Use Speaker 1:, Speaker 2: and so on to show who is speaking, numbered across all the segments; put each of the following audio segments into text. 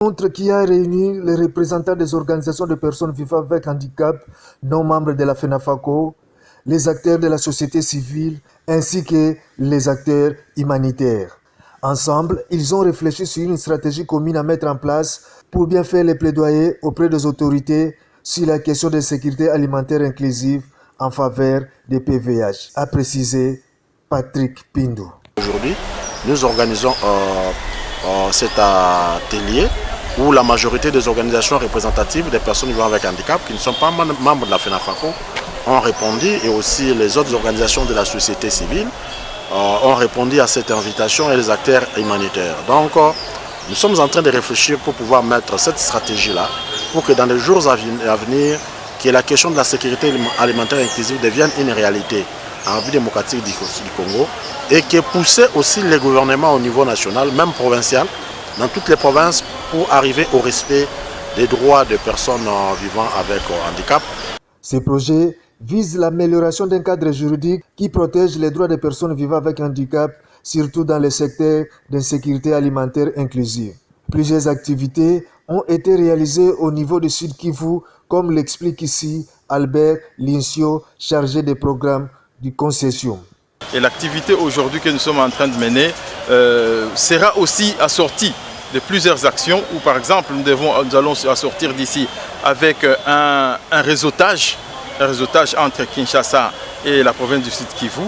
Speaker 1: Rencontre qui a réuni les représentants des organisations de personnes vivant avec handicap, non membres de la FENAFACO, les acteurs de la société civile ainsi que les acteurs humanitaires. Ensemble, ils ont réfléchi sur une stratégie commune à mettre en place pour bien faire les plaidoyers auprès des autorités sur la question de sécurité alimentaire inclusive en faveur des PVH, a précisé Patrick Pindou.
Speaker 2: Aujourd'hui, nous organisons cet atelier où la majorité des organisations représentatives des personnes vivant avec handicap qui ne sont pas membres de la FENAFACO ont répondu, et aussi les autres organisations de la société civile ont répondu à cette invitation, et les acteurs humanitaires. Donc nous sommes en train de réfléchir pour pouvoir mettre cette stratégie-là pour que dans les jours à venir, que la question de la sécurité alimentaire inclusive devienne une réalité en République démocratique du Congo, et qui poussait aussi les gouvernements au niveau national, même provincial, dans toutes les provinces, pour arriver au respect des droits des personnes vivant avec handicap.
Speaker 1: Ces projets visent l'amélioration d'un cadre juridique qui protège les droits des personnes vivant avec handicap, surtout dans le secteur d'insécurité alimentaire inclusive. Plusieurs activités ont été réalisées au niveau du Sud Kivu, comme l'explique ici Albert Lincio, chargé des programmes du concession.
Speaker 3: Et l'activité aujourd'hui que nous sommes en train de mener sera aussi assortie de plusieurs actions où, par exemple, nous allons assortir d'ici avec un réseautage entre Kinshasa et la province du Sud Kivu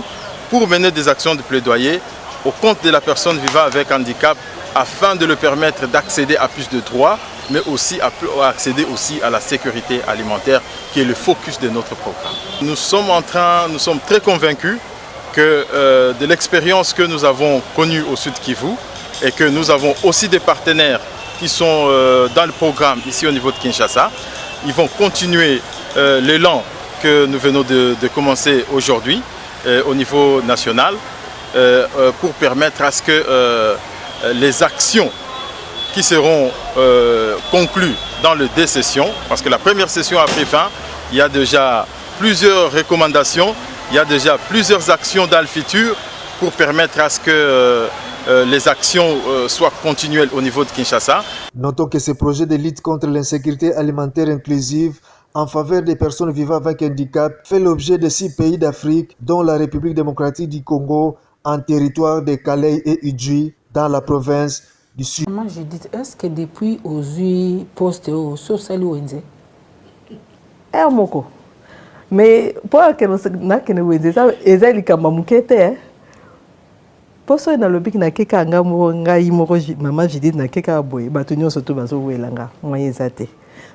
Speaker 3: pour mener des actions de plaidoyer au compte de la personne vivant avec handicap afin de lui permettre d'accéder à plus de droits, mais aussi accéder aussi à la sécurité alimentaire qui est le focus de notre programme. Nous sommes très convaincus que de l'expérience que nous avons connue au Sud Kivu et que nous avons aussi des partenaires qui sont dans le programme ici au niveau de Kinshasa, ils vont continuer l'élan que nous venons de commencer aujourd'hui au niveau national pour permettre à ce que les actions qui seront conclues dans les 2 sessions, parce que la première session a pris fin, il y a déjà plusieurs recommandations, il y a déjà plusieurs actions dans le futur pour permettre à ce que les actions soient continuelles au niveau de Kinshasa.
Speaker 1: Notons que ce projet de lutte contre l'insécurité alimentaire inclusive en faveur des personnes vivant avec handicap fait l'objet de 6 pays d'Afrique, dont la République démocratique du Congo, en territoire de Calais et Idjwi, dans la province du Sud.
Speaker 4: Moi, je dis, est-ce que depuis aux postes au social ONG?
Speaker 5: Moko. Mais pour que nous ça ezali kama mukete poso na lobi na keka ngamo ngai moko maman Judith na keka boye bato nyonso to bazo welanga moyezate.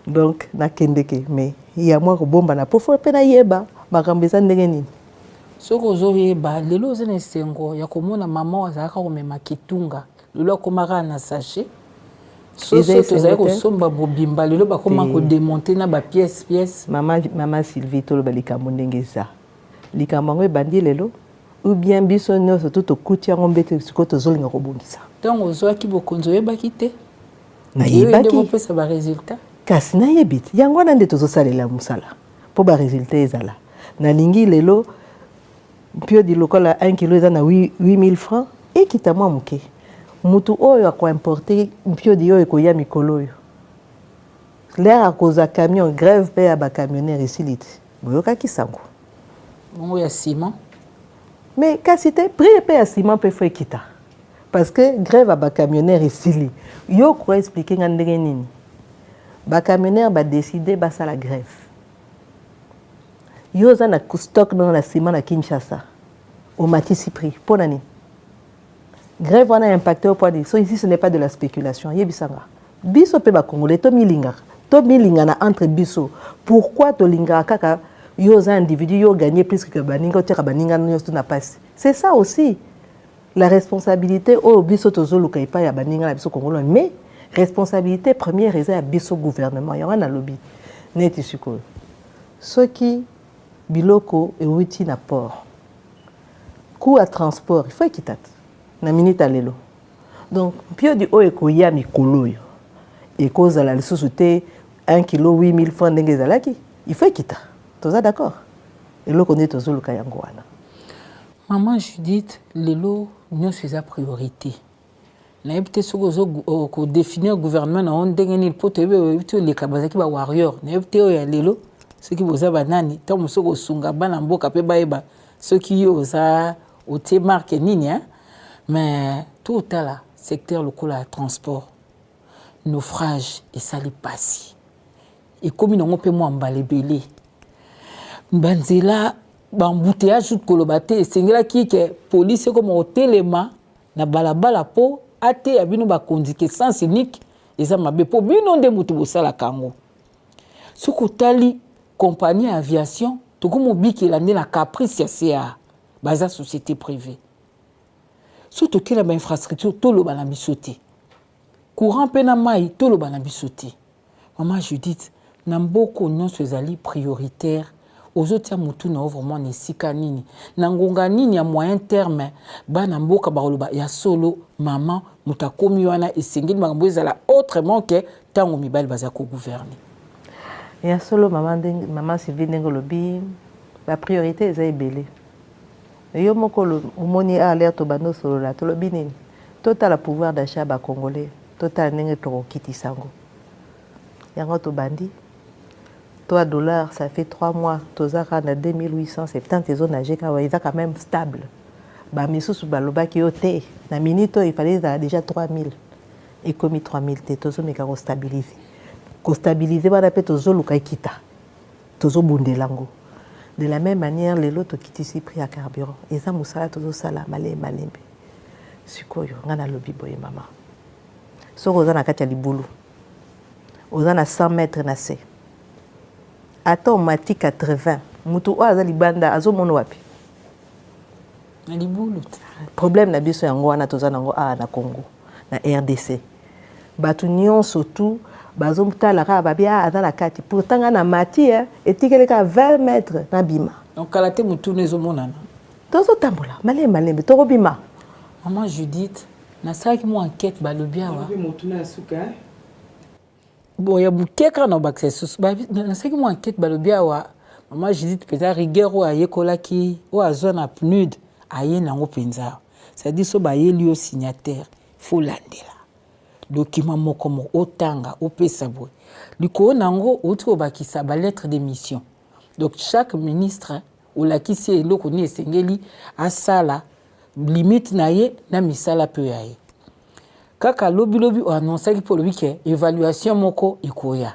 Speaker 5: Donc na kendeke mais ya moi ko bomba na pofo pe na yeba makambo eza ndenge nini.
Speaker 4: Soko zo yeba lelo zene sengo ya komona maman azaka ko mema kitunga lelo komaka na sachet. Soso tozali kosomba bobimba lelo bakoma ko démonter na ba pièce.
Speaker 5: Maman Sylvie to lo balika ndenge za. Likambo ebandi lelo ou bien biso nyonso to kuti yango mbete siko tozolinga kobongisa.
Speaker 4: Donc ozwaki bokonzo yebaki te.
Speaker 5: Na yebaki
Speaker 4: ko pesa ba résultat.
Speaker 5: Kasi na yebiti yango na nde tozosalela musala po ba résultat ezala. Na lingi lelo pio di lokola 1 kilo eza na 8000 francs et kitamo muke. Mutu oyo akwa importer mpio di oyo koya mikolo oyo. L'air à cause à camion grève pe ya ba camionneur ici lit. Boyoka kisango.
Speaker 4: Bongo ya ciment.
Speaker 5: Mais kasi te prix pe ya ciment pe faut kita. Parce que grève à ba camionneur ici lit. Yo ko expliquer ngandenge nini. Ba camionneur ba décider ba ça la grève. Yo za na stock dans la ciment na Kinshasa. Au matisi prix pour nani. Grève on a impacté au point de so ici ce n'est pas de la spéculation yebisanga. Biso pe ba congolais to milinga na entre biso. Pourquoi to linga kaka yo za individu yo gagner plus que baninga tira baninga nyonso na passe. C'est ça aussi la responsabilité au biso to zoluka ipa ya baninga na biso congolais mais responsabilité première est à biso gouvernement ya wana lobby neti sikoyo. Soki biloko e witi na port. Coût à transport il faut équitable. Na minute alelo. Donc pio di o ekoya mikolo yo. Et cause à la société 1 kilo 8000 francs ndenge zalaki, il faut équitable. Toza d'accord. Et lo connaît tozo luka yango wana.
Speaker 4: Maman Judith lelo nyonso eza priorité. na peut-être ko définir gouvernement na on ndengeni poto ebe les kabazaki ba warrior na peut-être ya lelo ceux qui boza banani tant musoko sunga bana mboka pe baeba ceux qui oza au te marque nini hein mais tout là secteur local à transport naufrage et sali passi et comme ils n'ont pas moi mbalebele banzela bambouteillage tout kolobate sengela ki ke police comme au telema na balabala po ate abino ba kondique sens unique eza mabe po bino nde mutu bosala kango soko tali compagnie aviation to ko mobiki la na caprice ya CA baza société privée surtout que la infrastructure to lo bana bisoté courant pena mai to lo bana bisoté maman Judith na mboko nyonso ezali prioritaire aux autres mutu na vraiment ne sika nini na ngonga nini ya moyen terme bana mboka ba ya solo maman mutakomi wana esengeli makambo ezala autrement que tango mibali baza ko gouverner
Speaker 5: ya solo maman Sylvie ndenge lobi la priorité eza ebele yo moko omoni alerte bano solo la to lobi nini total pouvoir d'achat ba congolais total ndenge to kitisango yango to bandi $3, ça fait 3 mois. Tozaka na 2870 zones âgées quand ils sont quand même stable. Ba misusu baloba ki yote na minito il fallait déjà 3000 et comme 3000 te tozo meka ko stabiliser. Ko stabiliser ba pe tozo luka kita. Tozo bundelango. De la même manière les lots kitisi prix à carburant. Eza musala tozo sala malembe. Sikoyo ngana lobi boye mama. Soko za na kati ya libulu. Oza na 100 mètres na se. Attends, mati 80. Mutu oaza libanda azo mono wapi?
Speaker 4: Na libulu.
Speaker 5: Problème na biso yango wana toza nango na Congo, na RDC. Batu nyonso tout bazo mutala ka babia azala kati. Pourtant na mati etikeleka 20 mètres na bima.
Speaker 4: Donc kalate mutu nezo monana.
Speaker 5: Tozo tambola, malembe toko bima.
Speaker 4: Maman Judith, na saki mo enquête balobia wa.
Speaker 6: Mutu na suka.
Speaker 4: Bon, il y a beaucoup de gens qui ont fait une enquête. Maman, je dis peut-être rigueur ou ayekola qui ou à zone apnude aye nango penza. C'est-à-dire so ba yeli au signataire faut landela. Document moko mo otanga opesa boy. Liko nango otu obakisa ba lettre de mission. Donc chaque ministre ou la qui c'est eloko ni esengeli asala limite na ye na misala pe yaye. Kaka lobi o annoncé pour le week-end évaluation moko ikoya.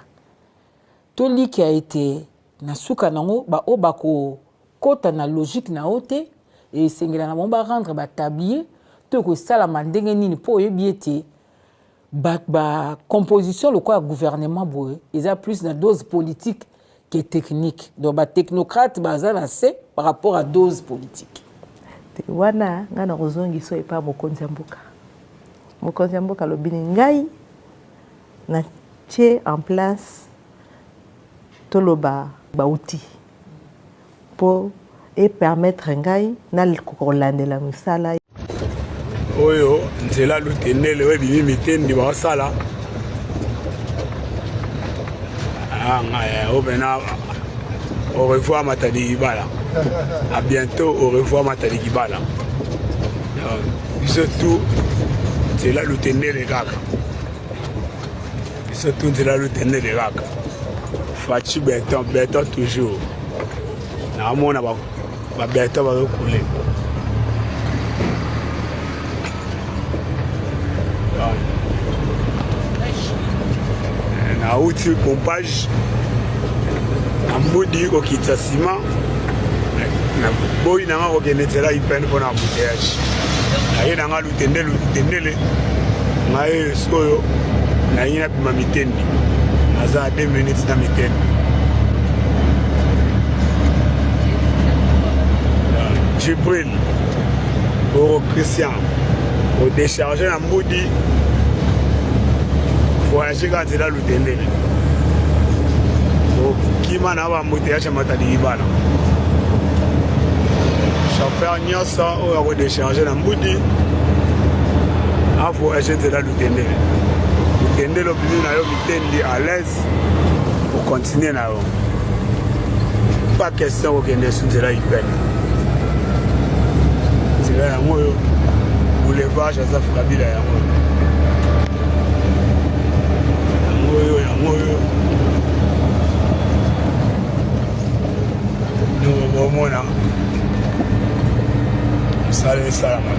Speaker 4: Tout li qui a été na suka nango ba obako kota na logique na ote et sengela na bomba rendre ba tablier to ko sala mandenge nini po yebiete ba composition le quoi gouvernement boye ils a plus na dose politique que technique. Donc ba technocrate baza na c'est par rapport à dose politique.
Speaker 5: Wana ngana kozongi so epa mokonzi mboka. Mokonzi mboka lobini ngai na tie en place toloba bauti pour et permettre ngai na kolandela misala
Speaker 7: oyo nzela lutenele webimi mitendi basala obena au revoir Matadi Kibala. À bientôt, au revoir Matadi Kibala. Surtout c'est là le tenir les gars. Surtout c'est là le tenir les gars. Fachi béton toujours. Na mona ba béton va couler. Na outil pompage na mbudi ko kitsa ciment na boy na ko genetela ipene pona bouteillage na yena nga lutendele ngai soyo na yina bima mitendi aza 2 minutes na mitendi Jibril au Christian au décharger na mbudi voyager quand c'est là l'utendele donc qui m'a na mbouteillage Matadi Kibala chauffeur nyonso oyo ako décharger na mbudi afo agent là l'utendele obini na yo mitendi à l'aise pour continuer na yo pas question okende sur nzela ipene nzela yango oyo boulevard Joseph Kabila yango ozomona mosala esalama